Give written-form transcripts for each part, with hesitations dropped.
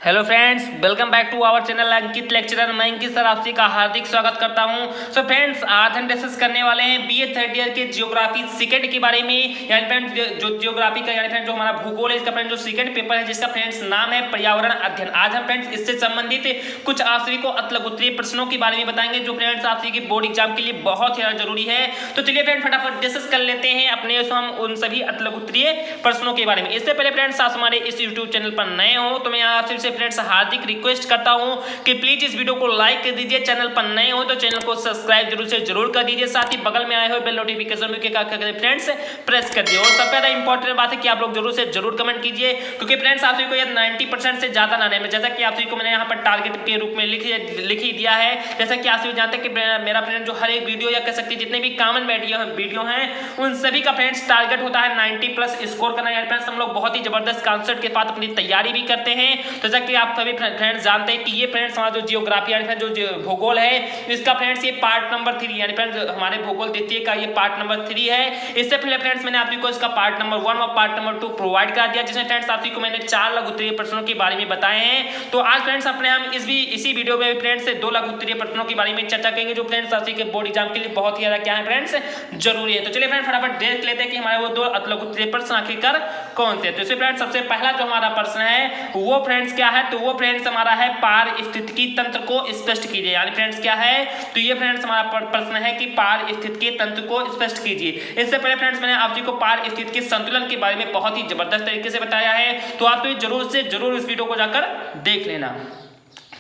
Hello friends, welcome back to our channel Ankit lecturer. मैं Ankit sir आपसी का हार्दिक स्वागत करता हूं। सो फ्रेंड्स, आज हम डिस्कस करने वाले हैं बीए थर्ड ईयर के जियोग्राफी सेकंड के बारे में। यानी फ्रेंड्स जो जियोग्राफी का यानी फ्रेंड्स जो हमारा भूगोल है, इसका फ्रेंड्स जो सेकंड पेपर है जिसका फ्रेंड्स नाम है पर्यावरण अध्ययन। आज हम फ्रेंड्स इससे संबंधित कुछ आप सभी को अतल उत्तरीय प्रश्नों के बारे में बताएंगे जो फ्रेंड्स आप सभी के बोर्ड एग्जाम के लिए बहुत ही जरूरी है। तो चलिए फ्रेंड्स फटाफट डिस्कस कर लेते हैं अपने हम उन सभी अतल उत्तरीय प्रश्नों के बारे में। इससे पहले फ्रेंड्स आप हमारे इस यूट्यूब चैनल पर नए हो तो मैं आपसे फ्रेंड्स हार्दिक रिक्वेस्ट करता हूं कि प्लीज इस वीडियो को लाइक कर दीजिए। चैनल पर नए हो तो चैनल को सब्सक्राइब जरूर कर दीजिए। साथ ही बगल में आए हुए बेल नोटिफिकेशन के क्या करें फ्रेंड्स प्रेस कर दिए। और सबसे ज्यादा इंपॉर्टेंट बात है कि आप लोग जरूर से जरूर कमेंट कीजिए, क्योंकि फ्रेंड्स आप सभी को यह 90% से ज्यादा लाने में, जैसा कि आप सभी को मैंने यहाँ पर टारगेट के रूप में लिख ही दिया है। जैसा कि आप सभी जानते हैं कि मेरा फ्रेंड जो हर एक वीडियो या कह सकते हैं जितने भी कॉमन वीडियो हैं उन सभी का फ्रेंड्स टारगेट होता है 90+ स्कोर करना। यानी फ्रेंड्स हम लोग बहुत ही जबरदस्त कॉन्सेप्ट के साथ अपनी तैयारी भी करते हैं। तो जैसा कि आप सभी फ्रेंड्स जानते हैं कि ये फ्रेंड्स हमारा जो जियोग्राफी यानी जो भूगोल है इसका फ्रेंड्स ये पार्ट नंबर 3 यानी फ्रेंड्स हमारे भूगोल द्वितीय का ये पार्ट नंबर 3 है। इससे पहले फ्रेंड्स मैंने आप को इसका पार्ट नंबर 1 और पार्ट नंबर 2 प्रोवाइड करा दिया, जिसमें फ्रेंड्स आप को मैंने 4 लघु उत्तरीय प्रश्नों के बारे में बताए हैं। तो आज फ्रेंड्स अपने हम इसी वीडियो में फ्रेंड्स 2 लघु उत्तरीय प्रश्नों के बारे में चर्चा करेंगे जो फ्रेंड्स आप के बोर्ड एग्जाम के लिए बहुत ही ज्यादा क्या है फ्रेंड्स जरूरी है। तो चलिए फ्रेंड्स फटाफट देख लेते हैं कि हमारे वो 2 लघु उत्तरीय प्रश्न आखिरकार कौन से। तो इसमें फ्रेंड्स सबसे पहला जो हमारा प्रश्न है वो फ्रेंड्स क्या है, तो वो फ्रेंड्स हमारा है पारिस्थितिकी तंत्र को स्पष्ट कीजिए। यानी फ्रेंड्स क्या है, तो ये फ्रेंड्स हमारा प्रश्न है कि पारिस्थितिकी तंत्र को स्पष्ट कीजिए। इससे पहले फ्रेंड्स मैंने आप जी को पारिस्थितिकी संतुलन के बारे में बहुत ही जबरदस्त तरीके से बताया है, तो आप तो जरूर से जरूर इस वीडियो को जाकर देख लेना।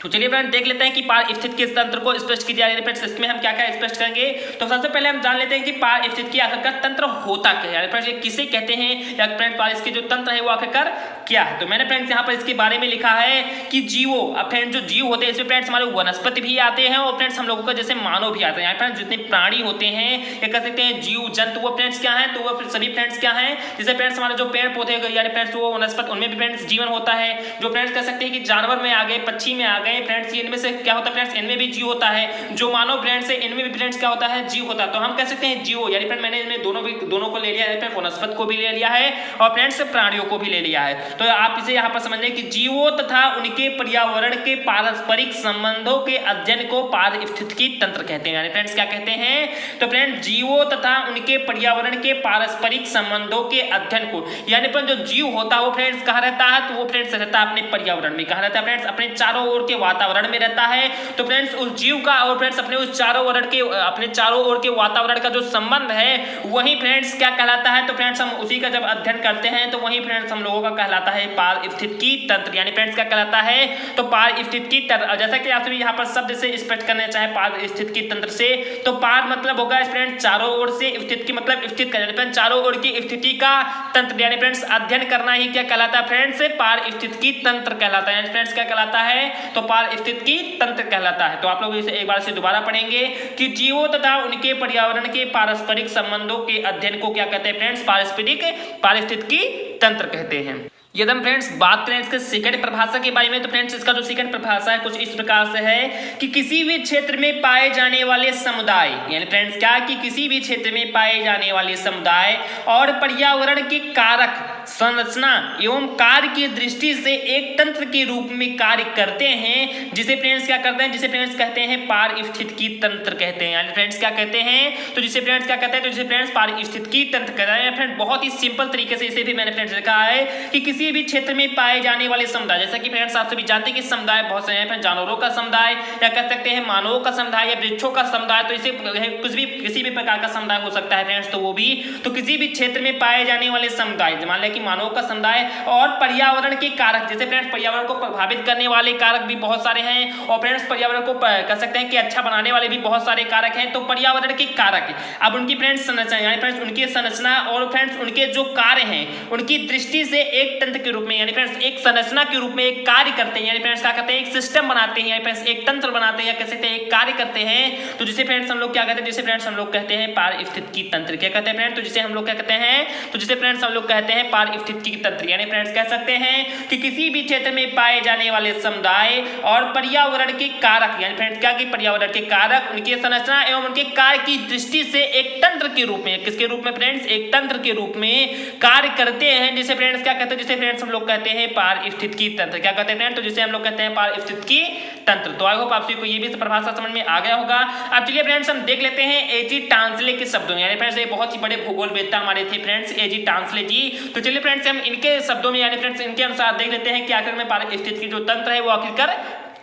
तो चलिए फ्रेंड देख लेते हैं कि पारिस्थितिकी तंत्र को स्पष्ट कीजिए। यानी फ्रेंड्स इसमें हम क्या क्या स्पष्ट करेंगे, तो सबसे पहले हम जान लेते हैं कि पारिस्थितिकी आखिरकार तंत्र होता क्या है। यानी फ्रेंड्स ये किसे कहते हैं या फ्रेंड्स पारिस्थितिकी जो तंत्र है वो आखिरकार क्या है। तो मैंने फ्रेंड्स यहाँ पर इसके बारे में लिखा है कि जीवो, अब फ्रेंड्स जो जीव होते हैं इसमें फ्रेंड्स हमारे वनस्पति भी आते हैं और फ्रेंड्स हम लोगों का जैसे मानव भी आते हैं। फ्रेंड्स जितने प्राणी होते हैं या कह सकते हैं जीव जंतु वो फ्रेंड्स क्या है, तो वो सभी फ्रेंड्स क्या है, जैसे फ्रेंड्स हमारे जो पेड़ पौधे यानी फ्रेंड्स वो वनस्पति उनमें भी फ्रेंड्स जीवन होता है। जो फ्रेंड्स कह सकते हैं कि जानवर में आ गए, पक्षी में आ गए फ्रेंड्स, इनमें से क्या होता है फ्रेंड्स, इनमें भी जीव होता है। जो मानव फ्रेंड्स है इनमें भी फ्रेंड्स क्या होता है, जीव होता है। तो हम कह सकते हैं जीवो, यानी फ्रेंड मैंने इनमें दोनों को ले लिया है, वनस्पति को भी ले लिया है और फ्रेंड्स प्राणियों को भी ले लिया है। तो आप इसे यहाँ पर समझ लें कि जीवों तथा उनके पर्यावरण के पारस्परिक संबंधों के अध्ययन को पारिस्थितिकी तंत्र कहते हैं। यानी फ्रेंड्स क्या कहते हैं, तो फ्रेंड जीवों तथा उनके पर्यावरण के पारस्परिक संबंधों के अध्ययन को, यानी फ्रेंड जो जीव होता है वो फ्रेंड्स कहाँ रहता है, तो वो फ्रेंड्स रहता है अपने पर्यावरण में। कहाँ रहता है फ्रेंड्स, अपने चारों ओर के वातावरण में रहता है। तो फ्रेंड्स उस जीव का और फ्रेंड्स अपने उस अपने चारों ओर के वातावरण का जो संबंध है वही फ्रेंड्स क्या कहलाता है, तो फ्रेंड्स हम उसी का जब अध्ययन करते हैं तो वही फ्रेंड्स हम लोगों का कहलाता है पारिस्थितिकी तंत्र। यानी फ्रेंड्स क्या कहलाता है, तो पारिस्थितिकी तंत्र। जैसा कि आप सभी यहाँ पर शब्द से स्पष्ट करना चाहे पारिस्थितिकी तंत्र से, तो पार मतलब होगा फ्रेंड्स चारों ओर से, स्थित की मतलब स्थित करना, फ्रेंड्स चारों ओर की स्थिति का तंत्र यानी फ्रेंड्स अध्ययन करना ही क्या कहलाता है फ्रेंड्स, पारिस्थितिकी तंत्र कहलाता है। फ्रेंड्स क्या कहलाता है, तो पारिस्थितिकी तंत्र कहलाता है। तो आप लोग इसे एक बार से दोबारा पढ़ेंगे कि जीवों तथा उनके पर्यावरण के पारस्परिक संबंधों के अध्ययन को क्या कहते हैं फ्रेंड्स, पारिस्थितिकी तंत्र कहते हैं। यदि हम फ्रेंड्स बात करें इसके सेकंड परिभाषा के बारे में, तो फ्रेंड्स इसका जो सेकंड परिभाषा है कुछ इस प्रकार से है कि किसी भी क्षेत्र में पाए जाने वाले समुदाय, यानी फ्रेंड्स क्या कि किसी भी क्षेत्र में पाए जाने वाले समुदाय और पर्यावरण के कारक संरचना एवं कार्य की दृष्टि से एक तंत्र के रूप में कार्य करते हैं, जिसे फ्रेंड्स क्या करते हैं, जिसे फ्रेंड्स कहते हैं पारिस्थितिकी तंत्र कहते हैं। यानी फ्रेंड्स क्या कहते हैं, तो जिसे फ्रेंड्स क्या कहते हैं, तो जिसे फ्रेंड्स पारिस्थितिकी तंत्र कहते हैं। फ्रेंड्स बहुत ही सिंपल तरीके से इसे भी मैंने फ्रेंड्स लिखा है कि किसी भी क्षेत्र में पाए जाने वाले समुदाय, जैसा कि फ्रेंड्स आप सभी जानते हैं कि समुदाय बहुत सारे हैं, जानवरों का समुदाय या कह सकते हैं मानवों का समुदाय या वृक्षों का समुदाय, तो इसे कुछ भी किसी भी प्रकार का समुदाय हो सकता है फ्रेंड्स। तो वो भी तो किसी भी क्षेत्र में पाए जाने वाले समुदाय, मान लें कि मानवों का समुदाय और पर्यावरण के कारक, जैसे फ्रेंड्स पर्यावरण को प्रभावित करने वाले कारक भी बहुत सारे हैं और फ्रेंड्स पर्यावरण को कह सकते हैं कि अच्छा बनाने वाले भी बहुत सारे कारक हैं। तो पर्यावरण के कारक अब उनकी फ्रेंड्स संरचना, यानी फ्रेंड्स उनकी संरचना और फ्रेंड्स उनके जो कार्य हैं उनकी दृष्टि से एक तंत्र के रूप में, यानी फ्रेंड्स एक संरचना के रूप में एक कार्य करते हैं। यानी फ्रेंड्स क्या कहते हैं, एक सिस्टम बनाते हैं, यानी फ्रेंड्स एक तंत्र बनाते हैं या कह सकते हैं एक कार्य करते हैं। तो जिसे फ्रेंड्स हम लोग क्या कहते हैं, जिसे फ्रेंड्स हम लोग कहते हैं पारिस्थितिकी तंत्र। क्या कहते हैं फ्रेंड्स, तो जिसे हम लोग क्या कहते हैं, तो जिसे फ्रेंड्स हम लोग कहते हैं पारिस्थितिकी तंत्र, यानी फ्रेंड्स कह सकते हैं कि किसी भी क्षेत्र में पाए जाने वाले समुदाय और पर्यावरण के कारक, यानी फ्रेंड्स क्या कि पर्यावरण के कारक उनकी संरचना एवं उनके कार्य की दृष्टि से एक तंत्र के रूप में, किसके रूप में फ्रेंड्स, एक तंत्र के रूप में कार्य करते हैं, जिसे फ्रेंड्स क्या कहते हैं, जिसे फ्रेंड्स हम लोग कहते हैं पारिस्थितिकी तंत्र। क्या कहते हैं फ्रेंड्स, तो जिसे हम लोग कहते हैं पारिस्थितिकी तंत्र। तो आई होप आप सभी को ये भी परिभाषा समझ में आ गया होगा। अब चलिए फ्रेंड्स हम देख लेते हैं एजी टांसले के शब्दों में, यानी फ्रेंड्स ये बहुत ही बड़े भूगोलवेत्ता हमारे थे फ्रेंड्स एजी टांसले जी। तो चलिए फ्रेंड्स हम इनके शब्दों में, यानी फ्रेंड्स इनके अनुसार देख लेते हैं कि आखिर में पारिस्थितिकी जो तंत्र है वो आखिरकार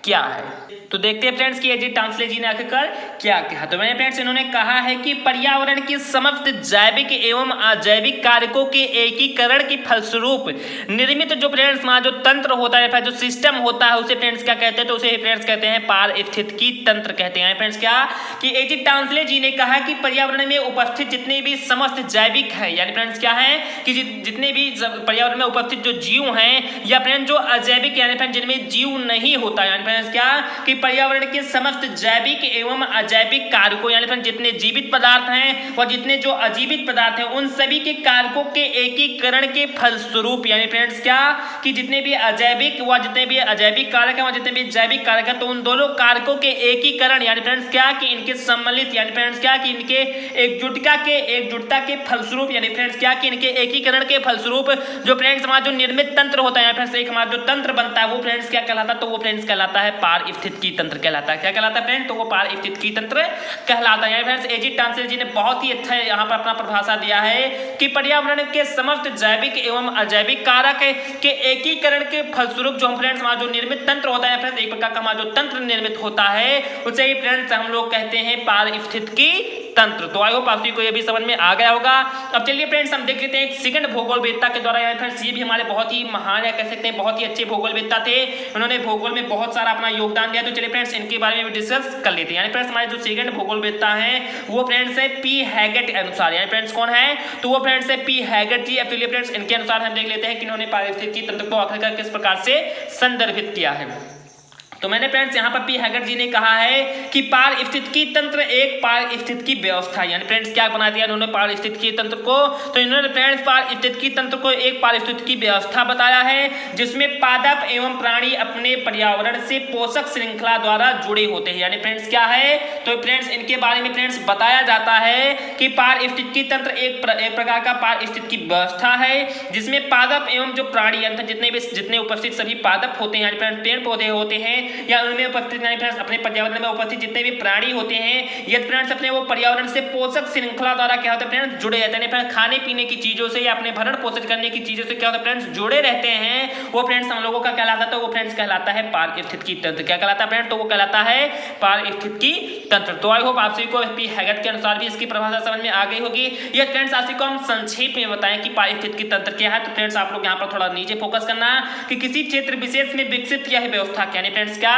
क्या है। तो देखते हैं फ्रेंड्स कि एजी टांसले जी ने आखिरकार क्या कहा। तो मैंने फ्रेंड्स इन्होंने कहा है कि पर्यावरण के समस्त जैविक एवं अजैविक कारकों के एकीकरण के फलस्वरूप निर्मित जो फ्रेंड्स जो तंत्र होता है, जो सिस्टम होता है, उसे फ्रेंड्स क्या कहते हैं, तो उसे फ्रेंड्स कहते हैं पारिस्थितिकी तंत्र कहते हैं। फ्रेंड्स क्या कि एजी टांसले जी ने कहा कि पर्यावरण में उपस्थित जितने भी समस्त जैविक है, यानी फ्रेंड्स क्या है कि जितने भी पर्यावरण में उपस्थित जो जीव हैं या फ्रेंड्स जो अजैविक, यानी फ्रेंड्स जिनमें जीव नहीं होता, यानी फ्रेंड्स क्या कि पर्यावरण के समस्त जैविक एवं अजैविक कारकों, यानी फ्रेंड्स जितने जीवित पदार्थ हैं और जितने जो अजीवित पदार्थ हैं, उन सभी के कारकों के एकीकरण के फलस्वरूप, यानी फ्रेंड्स क्या कि जितने भी अजैविक व जितने भी अजैविक कारक हैं और जितने भी जैविक कारक हैं, तो उन दोनों कारकों के एकीकरण, यानी फ्रेंड्स क्या कि इनके सम्मिलित, यानी फ्रेंड्स क्या कि इनके एकजुटता के फलस्वरूप, यानी फ्रेंड्स क्या कि इनके एकीकरण के फलस्वरूप जो फ्रेंड्स हमारा जो निर्मित तंत्र होता है, फ्रेंड्स एक हमारा जो तंत्र बनता है वो फ्रेंड्स क्या कहलाता है, तो वो फ्रेंड्स कहलाता है पारिस्थितिकी तंत्र कहलाता है। क्या कहलाता है फ्रेंड, तो वो पारिस्थितिकी तंत्र कहलाता है। फ्रेंड्स एजी टांसले जी ने बहुत ही अच्छा यहाँ पर अपना परिभाषा दिया है कि पर्यावरण के समस्त जैविक एवं अजैविक कारक के एकीकरण के फलस्वरूप जो फ्रेंड्स हमारा जो निर्मित तंत्र होता है, फ्रेंड्स एक प्रकार का हमारा जो तंत्र निर्मित होता है उसे ही फ्रेंड्स हम लोग कहते हैं पारिस्थितिकी तंत्र। तो आई होप आप सभी को ये भी समझ में आ गया होगा। अब चलिए फ्रेंड्स हम देख लेते हैं एक सेकंड भूगोलवेत्ता के द्वारा, यानी फ्रेंड्स ये भी हमारे बहुत ही महान या कह सकते हैं बहुत ही अच्छे भूगोलवेत्ता थे, उन्होंने भूगोल में बहुत सारा अपना योगदान दिया। तो चलिए फ्रेंड्स इनके बारे में भी डिस्कस कर लेते हैं। यानी फ्रेंड्स हमारे जो सेकंड भूगोलवेत्ता हैं वो फ्रेंड्स है पी हैगेट अनुसार, यानी फ्रेंड्स कौन है, तो वो फ्रेंड्स है पी हैगेट जी। अब चलिए फ्रेंड्स इनके अनुसार हम देख लेते हैं कि इन्होंने पारिस्थितिकी तंत्र को आखिरकार किस प्रकार से संदर्भित किया है। तो मैंने फ्रेंड्स यहाँ पर पी हैगेट जी ने कहा है कि पारिस्थितिकी तंत्र एक पारिस्थितिकी व्यवस्था, यानी फ्रेंड्स क्या बना दिया इन्होंने पारिस्थितिकी तंत्र को, तो इन्होंने फ्रेंड्स पारिस्थितिकी तंत्र को एक पारिस्थितिकी व्यवस्था बताया है जिसमें पादप एवं प्राणी अपने पर्यावरण से पोषक श्रृंखला द्वारा जुड़े होते हैं। यानी फ्रेंड्स क्या है, तो फ्रेंड्स इनके बारे में फ्रेंड्स बताया जाता है कि पारिस्थितिकी तंत्र एक प्रकार का पारिस्थितिकी व्यवस्था है जिसमें पादप एवं जो प्राणी जितने उपस्थित सभी पादप होते हैं, यानी फ्रेंड्स पेड़ पौधे होते हैं या उनमें उपस्थित फ्रेंड्स अपने पर्यावरण में उपस्थित जितने भी प्राणी होते हैं, यदि फ्रेंड्स अपने वो पर्यावरण से पोषक श्रृंखला द्वारा क्या होता है फ्रेंड्स जुड़े रहते हैं, फ्रेंड्स खाने पीने की चीजों से या अपने भरण पोषण करने की चीजों से क्या होता है फ्रेंड्स जुड़े रहते हैं, वो फ्रेंड्स हम लोगों का कहलाता है, तो वो फ्रेंड्स कहलाता है पारिस्थितिकी तंत्र। क्या कहलाता है फ्रेंड्स, तो वो कहलाता है पारिस्थितिकी तंत्र। तो आई होप आप सभी को पी हैगेट के अनुसार भी इसकी परिभाषा समझ में आ गई होगी। ये फ्रेंड्स आप सभी को हम संक्षेप में बताएं कि पारिस्थितिकी तंत्र क्या है। तो फ्रेंड्स आप लोग यहाँ पर थोड़ा नीचे फोकस करना कि किसी क्षेत्र विशेष में विकसित यह व्यवस्था क्या, यानी फ्रेंड्स क्या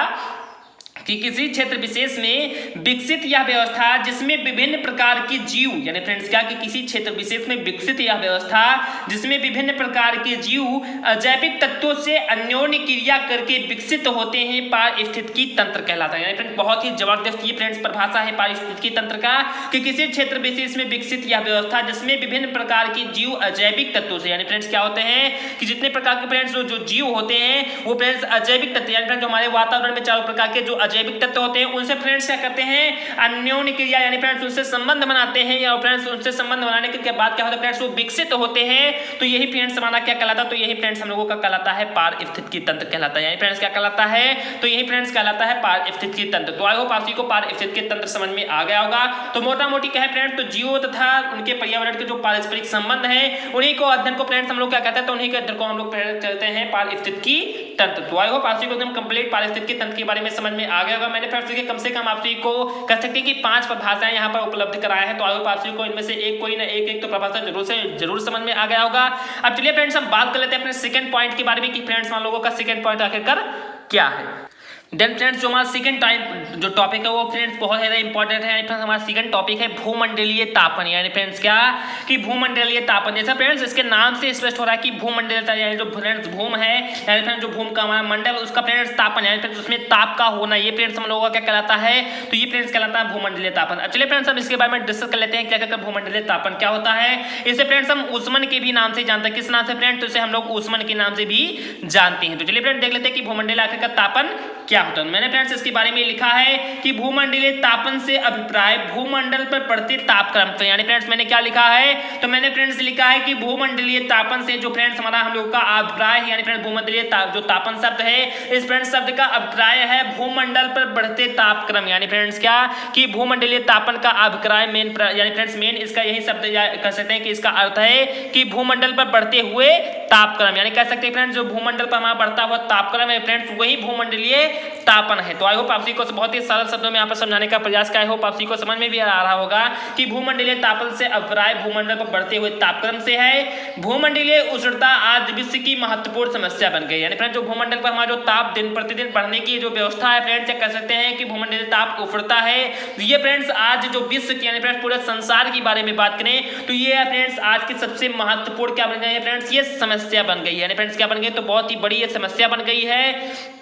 कि किसी क्षेत्र विशेष में विकसित यह व्यवस्था जिसमें विभिन्न प्रकार के जीव, यानी फ्रेंड्स क्या कि किसी क्षेत्र विशेष में विकसित यह व्यवस्था जिसमें विभिन्न प्रकार के जीव अजैविक तत्वों से अन्योन्य क्रिया करके विकसित होते हैं, पारिस्थितिकी तंत्र कहलाता है। यानी फ्रेंड्स बहुत ही जबरदस्त ये फ्रेंड्स परिभाषा है पारिस्थितिकी तंत्र का कि किसी क्षेत्र विशेष में विकसित यह व्यवस्था जिसमें विभिन्न प्रकार के जीव अजैविक तत्वों से, यानी फ्रेंड्स क्या होते हैं कि जितने प्रकार के फ्रेंड्स जो जीव होते हैं वो फ्रेंड्स अजैविक तत्व, यानी फ्रेंड्स जो हमारे वातावरण में चारों प्रकार के जो अजैविक तत्व होते हैं उनसे फ्रेंड्स क्या करते हैं अन्योन्य क्रिया, यानी फ्रेंड्स उनसे संबंध बनाते हैं या फ्रेंड्स उनसे संबंध बनाने के बाद क्या होता है फ्रेंड्स वो विकसित होते हैं। तो यही फ्रेंड्स हमारा क्या कहलाता है, तो यही फ्रेंड्स हम लोगों का कहलाता है पारिस्थितिकी तंत्र कहलाता है। यानी फ्रेंड्स क्या कहलाता है, तो यही फ्रेंड्स कहलाता है पारिस्थितिकी तंत्र। तो आई होप आप सभी को पारिस्थितिकी तंत्र समझ में आ गया होगा। तो मोटा मोटी क्या है फ्रेंड्स, तो जीवों तथा उनके पर्यावरण के जो पारस्परिक संबंध है उन्हीं को अध्ययन को फ्रेंड्स हम लोग क्या कहते हैं, तो उन्हीं के अध्ययन को हम लोग कहते हैं पारिस्थितिकी तंत्र। तो आई होप आप सभी को एकदम कंप्लीट पारिस्थितिकी तंत्र के बारे में समझ में आ गया होगा। मैंने फ्रेंड्स कम से कम आप सभी को कह सकते हैं कि 5 परिभाषाएं यहाँ पर उपलब्ध कराया है। तो आई होप आप सभी को इनमें से एक कोई ना एक तो परिभाषा जरूर समझ में आ गया होगा। अब चलिए फ्रेंड्स हम बात कर लेते हैं अपने सेकंड पॉइंट के बारे में कि फ्रेंड्स हम लोगों का सेकंड पॉइंट आखिरकार क्या है। देन फ्रेंड्स जो हमारा सेकंड टाइम जो टॉपिक है वो फ्रेंड्स बहुत ज़्यादा इंपॉर्टेंट है। फ्रेंड्स हमारा सेकंड टॉपिक है भूमंडलीय तापन, यानी फ्रेंड्स क्या कि भूमंडलीय तापन। जैसा फ्रेंड्स इसके नाम से स्पष्ट हो रहा है कि भूमंडलीय यानी जो फ्रेंड्स भूम है, यानी फ्रेंड्स जो भूम का हमारा मंडल उसका फ्रेंड्स तापन, यानी फ्रेंड्स उसमें ताप का होना, ये फ्रेंड्स हम लोगों का क्या कहलाता है, तो ये फ्रेंड्स कहलाता है भूमंडलीय तापन। चलिए फ्रेंड्स हम इसके बारे में डिस्कस कर लेते हैं क्या क्या भूमंडलीय तापन क्या होता है। इसे फ्रेंड्स हम ऊष्मन के भी नाम से जानते हैं। किस नाम से फ्रेंड्स, तो इसे हम लोग ऊष्मन के नाम से भी जानते हैं। तो चलिए फ्रेंड्स देख लेते हैं कि भूमंडलीय आखिर का तापन क्या होता है। मैंने फ्रेंड्स इसके बारे में लिखा है कि भूमंडलीय तापन से अभिप्राय भूमंडल पर बढ़ते तापक्रम। तो यानी फ्रेंड्स मैंने क्या लिखा है, तो मैंने फ्रेंड्स लिखा है कि भूमंडलीय तापन से जो फ्रेंड्स हमारा हम लोग का अभिप्राय है, यानी फ्रेंड्स भूमंडलीय जो तापन शब्द है, इस फ्रेंड्स शब्द का अभिप्राय है भूमंडल पर बढ़ते तापक्रम। यानी फ्रेंड्स क्या कि भूमंडलीय तापन का अभिप्राय मेन, यानी फ्रेंड्स मेन इसका यही शब्द कह सकते हैं कि इसका अर्थ है कि भूमंडल पर बढ़ते हुए तापक्रम, यानी कह सकते हैं फ्रेंड्स जो भूमंडल पर हमारा बढ़ता हुआ तापक्रम है फ्रेंड्स वही भूमंडलीय तापन है। तो आई होप आप सभी को बहुत ही सरल शब्दों में यहाँ पर समझाने का प्रयास किया। आई होप आप सभी को समझ में भी आ रहा होगा कि भूमंडलीय तापन से अभिप्राय भूमंडल पर बढ़ते हुए तापक्रम से है। भूमंडलीय उष्णता आज विश्व की महत्वपूर्ण समस्या बन गई। यानी फ्रेंड्स जो भूमंडल पर हमारा जो ताप दिन प्रतिदिन बढ़ने की जो व्यवस्था है फ्रेंड्स, कह सकते हैं कि भूमंडलीय ताप उफड़ता है। ये फ्रेंड्स आज जो विश्व की यानी फ्रेंड्स पूरे संसार की बारे में बात करें तो ये फ्रेंड्स आज की सबसे महत्वपूर्ण क्या बन गई है फ्रेंड्स, ये समस्या बन गई है। यानी फ्रेंड्स क्या बन गई, तो बहुत ही बड़ी ये समस्या बन गई है।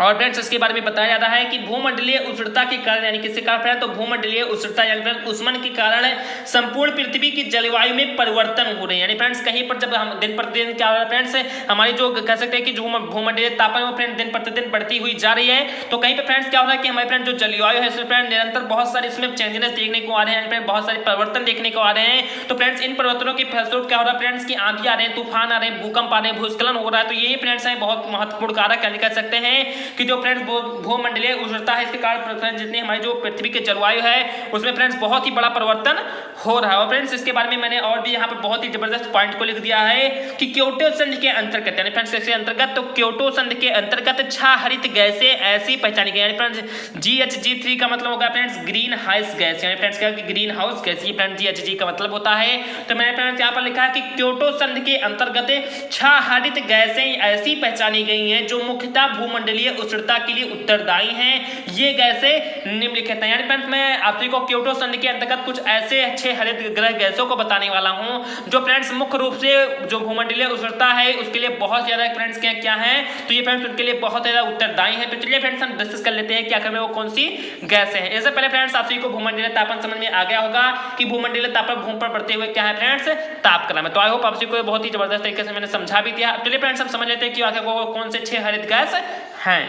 और फ्रेंड्स इसके बारे में बताया जाता है कि भूमंडलीय उष्णता के कारण, यानी किसके कारण है, तो भूमंडलीय उष्णता यानी फ्रेंड्स ऊष्मन के कारण संपूर्ण पृथ्वी की जलवायु में परिवर्तन हो रहे हैं। यानी फ्रेंड्स कहीं पर जब हम दिन प्रतिदिन क्या हो रहा है फ्रेंड्स, हमारी जो कह सकते हैं कि जो भूमंडलीय तापमान वो फ्रेंड्स दिन प्रतिदिन बढ़ती हुई जा रही है, तो कहीं पर फ्रेंड्स क्या हो रहा है कि हमारे फ्रेंड्स जो जलवायु है इसमें फ्रेंड्स निरंतर बहुत सारे इसमें चेंजेस देखने को आ रहे हैं, फ्रेंड्स बहुत सारे परिवर्तन देखने को आ रहे हैं। तो फ्रेंड्स इन परिवर्तनों के फलस्वरूप क्या हो रहा है फ्रेंड्स की आंधी आ रहे हैं, तूफान आ रहे हैं, भूकंप आ रहे हैं, भूस्खलन हो रहा है। तो ये फ्रेंड्स है बहुत महत्वपूर्ण कारक कह सकते हैं कि जो फ्रेंड्स भूमंडलीय उष्णता है इसके कारण जितनी हमारी जो पृथ्वी के जलवायु है उसमें फ्रेंड्स बहुत ही बड़ा परिवर्तन हो रहा है। और फ्रेंड्स इसके बारे में मैंने और भी यहाँ पर बहुत ही जबरदस्त पॉइंट को लिख दिया है कि क्योटो संधि के अंतर्गत, यानी फ्रेंड्स इसके अंतर्गत, तो क्योटो संधि के अंतर्गत 6 हरित गैसें ऐसी पहचानी गई। यानी फ्रेंड्स GHG3 का मतलब होगा फ्रेंड्स ग्रीन हाउस गैस, यानी फ्रेंड्स क्या ग्रीन हाउस गैस, ये फ्रेंड्स GHG का मतलब होता है। तो मैंने फ्रेंड्स यहाँ पर लिखा है कि क्योटो संधि के अंतर्गत 6 हरित गैसें ऐसी पहचानी गई हैं जो मुख्यतः भूमंडलीय उष्णता के लिए उत्तरदायी हैं। ये गैसें निम्नलिखित हैं। यानी फ्रेंड्स मैं आप सभी को क्योटो संधि के अंतर्गत कुछ ऐसे अच्छे हरित गृह गैसों को बताने वाला हूं जो फ्रेंड्स मुख्य रूप से जो भूमंडलीय उष्णता है उसके लिए बहुत ज्यादा फ्रेंड्स क्या है, तो ये फ्रेंड्स उनके लिए बहुत ज्यादा उत्तरदायी है। तो चलिए फ्रेंड्स हम डिस्कस कर लेते हैं कि आखिर में वो कौन सी गैसें हैं। इससे पहले फ्रेंड्स आप सभी को भूमंडलीय तापमान समझ में आ गया होगा कि भूमंडलीय तापमान भूमि पर बढ़ते हुए क्या है फ्रेंड्स, तापक्रम है। तो आई होप आप सभी को बहुत ही जबरदस्त तरीके से मैंने समझा भी दिया। चलिए फ्रेंड्स हम समझ लेते हैं कि आखिर वो कौन से 6 हरित गैस हैं।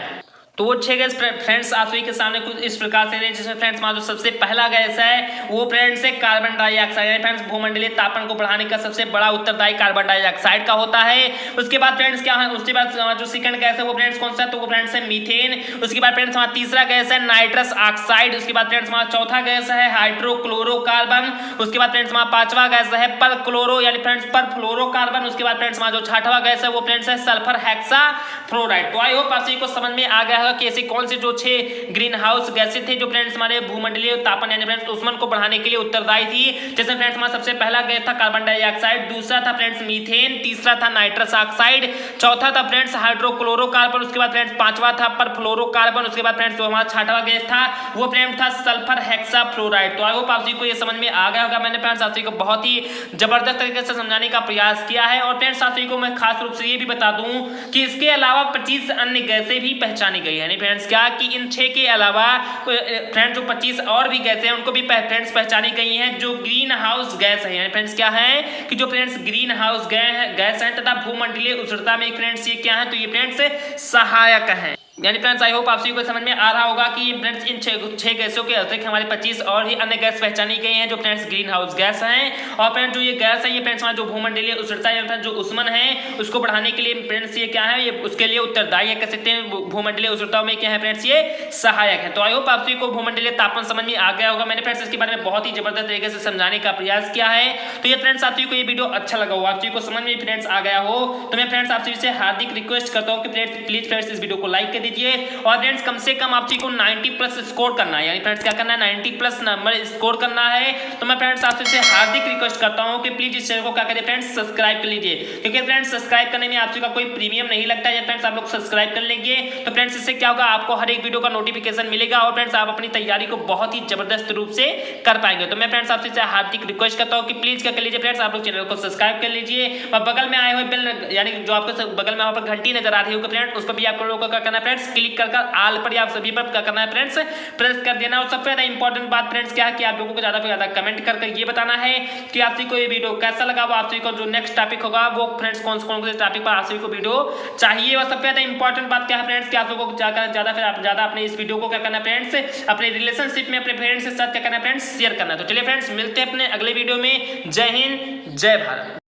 तो वो 6 गैस फ्रेंड्स आप सभी के सामने कुछ इस प्रकार से है, जिसमें फ्रेंड्स जो सबसे पहला गैस है वो फ्रेंड्स है कार्बन डाइऑक्साइड। यानी फ्रेंड्स भूमंडलीय तापमान को बढ़ाने का सबसे बड़ा उत्तरदायी कार्बन डाइऑक्साइड का होता है। उसके बाद फ्रेंड्स क्या है, उसके बाद जो सेकंड गैस है वो फ्रेंड्स कौन सा है, तो वो फ्रेंड्स है मीथेन। उसके बाद फ्रेंड्स हमारा तीसरा गैस है नाइट्रस ऑक्साइड। उसके बाद फ्रेंड्स हमारा चौथा गैस है हाइड्रोक्लोरोकार्बन। उसके बाद फ्रेंड्स हमारा पांचवा गैस है परक्लोरो यानी फ्रेंड्स परफ्लोरोकार्बन। उसके बाद फ्रेंड्स हमारा जो छठवां गैस है वो फ्रेंड्स है सल्फर हेक्साफ्लोराइड। तो आई होप आप सभी को समझ में आ गया कि ऐसी कौन सी जो 6 ग्रीन हाउस गैसें थे जो फ्रेंड्स हमारे भूमंडलीय तापमान यानी फ्रेंड्स ऊष्मन को बढ़ाने के लिए उत्तरदायी थी। जैसे फ्रेंड्स हमारा सबसे पहला गैस था कार्बन डाइऑक्साइड, दूसरा था फ्रेंड्स मीथेन, तीसरा था नाइट्रस ऑक्साइड, चौथा था फ्रेंड्स हाइड्रोक्लोरोकार्बन, उसके बाद फ्रेंड्स पांचवा था परफ्लोरोकार्बन, उसके बाद फ्रेंड्स जो हमारा छठवां गैस था वो फ्रेंड्स था सल्फर हेक्साफ्लोराइड। तो आई होप आप सभी को ये समझ में आ गया होगा। मैंने फ्रेंड्स आप सभी को बहुत ही जबरदस्त तरीके से समझाने का प्रयास किया है। और फ्रेंड्स आप सभी को मैं खास रूप से ये भी बता दूं कि इसके अलावा 25 अन्य गैसें भी पहचानी गई है। फ्रेंड्स क्या कि इन 6 के अलावा फ्रेंड्स जो 25 और भी गैसें हैं उनको भी फ्रेंड्स पहचानी गई हैं जो ग्रीन हाउस गैस है। फ्रेंड्स क्या है कि जो फ्रेंड्स ग्रीन हाउस गैस है तथा भूमंडलीय उष्णता में फ्रेंड्स ये क्या है, तो ये फ्रेंड्स सहायक है। यानी फ्रेंड्स आई होप आप सभी को समझ में आ रहा होगा कि फ्रेंड्स इन 6 गैसों के अतिरिक्त हमारे 25 और भी अन्य गैस पहचानी गई हैं जो फ्रेंड्स ग्रीन हाउस गैस हैं। और फ्रेंड्स जो ये गैस है ये फ्रेंड्स हमारा जो भूमंडलीय उष्णता है जो ऊष्मन है उसको बढ़ाने के लिए फ्रेंड्स ये क्या है, ये उसके लिए उत्तरदायी है, कह सकते हैं भूमंडलीय उष्णता में क्या है फ्रेंड्स ये सहायक है। तो आई होप आप सभी को भूमंडलीय तापमान समझ में आ गया होगा। मैंने फ्रेंड्स इसके बारे में बहुत ही जबरदस्त तरीके से समझाने का प्रयास किया है। तो ये फ्रेंड्स आप सभी को ये वीडियो अच्छा लगा हो, आप सभी को समझ में फ्रेंड्स आ गया हो, तो मैं फ्रेंड्स आप सभी से हार्दिक रिक्वेस्ट करता हूँ कि प्लीज फ्रेंड्स इस वीडियो को लाइक कर लीजिए। और फ्रेंड्स कम से कम आप सभी को 90 प्लस स्कोर करना है, यानी फ्रेंड्स क्या करना है 90 प्लस नंबर स्कोर करना है। तो मैं फ्रेंड्स आपसे हार्दिक रिक्वेस्ट करता हूं कि प्लीज इस चैनल को क्या करें फ्रेंड्स सब्सक्राइब कर लीजिए, क्योंकि फ्रेंड्स सब्सक्राइब करने में आप सभी का कोई प्रीमियम नहीं लगता है। फ्रेंड्स आप लोग सब्सक्राइब कर लेंगे तो फ्रेंड्स इससे क्या होगा, आपको हर एक वीडियो का नोटिफिकेशन मिलेगा और फ्रेंड्स आप अपनी तैयारी को बहुत ही जबरदस्त रूप से कर पाएंगे। तो मैं फ्रेंड्स आपसे हार्दिक रिक्वेस्ट करता हूं कि प्लीज क्या कर लीजिए फ्रेंड्स आप लोग चैनल को सब्सक्राइब कर लीजिए और बगल में आए हुए बेल यानी जो आपको बगल में वहां पर घंटी नजर आ रही होगी फ्रेंड्स, उस पर भी आप लोगों को क्या करना है फ्रेंड्स क्लिक कर ऑल पर आप सभी पर क्या करना है फ्रेंड्स प्रेस कर देना। और सबसे ज्यादा इंपॉर्टेंट बात फ्रेंड्स क्या है कि आप लोगों को ज्यादा से ज्यादा कमेंट करके ये बताना है कि आप सभी को ये वीडियो कैसा लगा, वो आप सभी को जो नेक्स्ट टॉपिक होगा वो फ्रेंड्स कौन से टॉपिक पर आप सभी को वीडियो चाहिए। और सबसे ज्यादा इंपॉर्टेंट बात क्या है फ्रेंड्स कि आप लोगों को ज्यादा अपने इस वीडियो को क्या करना है फ्रेंड्स अपने रिलेशनशिप में अपने फ्रेंड्स के साथ क्या करना है फ्रेंड्स शेयर करना है। तो चलिए फ्रेंड्स मिलते हैं अपने अगले वीडियो में। जय हिंद जय भारत।